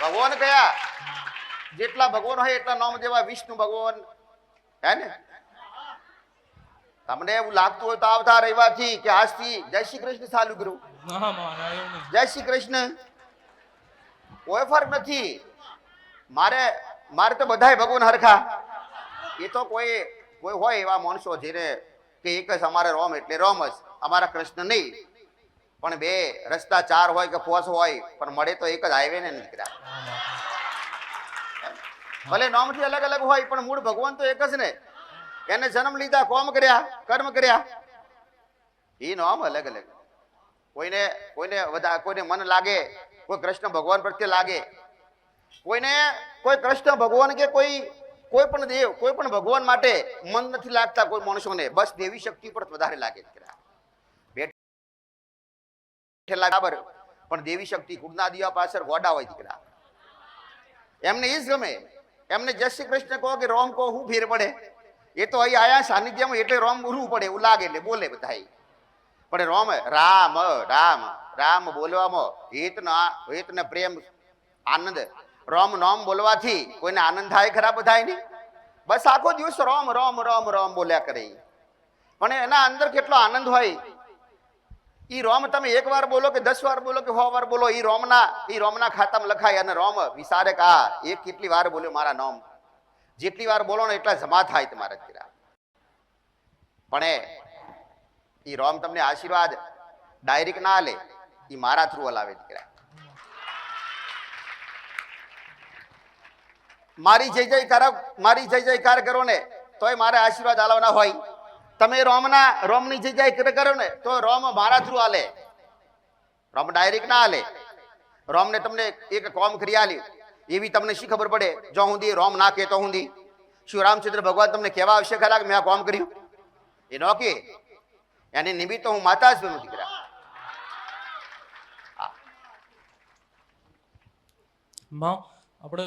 ભગવાન કયા? જેટલા ભગવાન હોય એટલા નામ દેવા. વિષ્ણુ ભગવાન હે ને? તમને એવું લાગતું હોય તો આવતા રવિવારથી કે આજથી જય શ્રી કૃષ્ણ ચાલુ કરું. જય શ્રી કૃષ્ણ કોઈ ફરક નથી. મારે તો બધાય ભગવાન હરખા. એ તો કોઈ હોય એવા માણસો જેને કે એક જ અમારે રોમ એટલે રોમ જ, અમારા કૃષ્ણ નહીં. પણ બે રસ્તા ચાર હોય કે પોસ હોય પણ મળે તો એક જ હાઈવે ને નીકળ્યા. ભલે નામથી અલગ અલગ હોય પણ મૂળ ભગવાન તો એક જ ને. એને જન્મ લીધા, કોમ કર્યા, કર્મ કર્યા, એ નામ અલગ અલગ. કોઈને મન લાગે, કોઈ કૃષ્ણ ભગવાન પ્રત્યે લાગે, કોઈને કોઈ કૃષ્ણ ભગવાન કે કોઈ પણ દેવ, કોઈ પણ ભગવાન માટે મન નથી લાગતા કોઈ માણસોને. બસ દેવી શક્તિ પર વધારે લાગે. બરાબર, પણ દેવી શક્તિ કુળના દીવા પાછળ ગોડા હોય દીકરા. એમને એ જ ગમે. એમને જય શ્રી કૃષ્ણ કહો કે રોમ કહો, શું ફેર પડે? એ તો અહીં આયા સાનિધ્યમાં એટલે રોમ બોલવું પડે, એવું લાગે એટલે બોલે બધા. પણ રોમ રામ રામ રામ બોલવામાં હેત ને પ્રેમ આનંદ. રોમ નોમ બોલવાથી કોઈને આનંદ થાય ખરા? બધાય નહીં. બસ આખો દિવસ રોમ રોમ રોમ રોમ બોલ્યા કરે. પણ એના અંદર કેટલો આનંદ હોય. ઈ રોમ તમે એક વાર બોલો કે 10 વાર બોલો કે 100 વાર બોલો, ઈ રોમના ખાતામાં લખાય. અને રોમ વિચારે કે આ એક કેટલી વાર બોલ્યો મારા નામ. જેટલી વાર બોલો ને એટલા જમા થાય તમારા દીકરા. પણ ઈ રોમ તમને આશીર્વાદ ડાયરેક્ટ ના લે, ઈ મારા થ્રુ હલાવે દીકરા. મારી જય જયકાર કરો ને તોય મારે આશીર્વાદ આલવાના હોય. તમે રોમની જય જય કરો ને તો રોમ મારા થ્રુ આલે. રોમ ડાયરેક્ટ ના આલે. રોમને તમને એક કોમ કરી આલી એવી તમને શી ખબર પડે જો સુધી રોમ ના કહેતો સુધી? શું રામચંદ્ર ભગવાન તમને કહેવા આવશે ખરા કે મેં આ કોમ કર્યું? એ નો કે. એની નિમિત્ત હું માતા જ બનું દીકરા. આપણે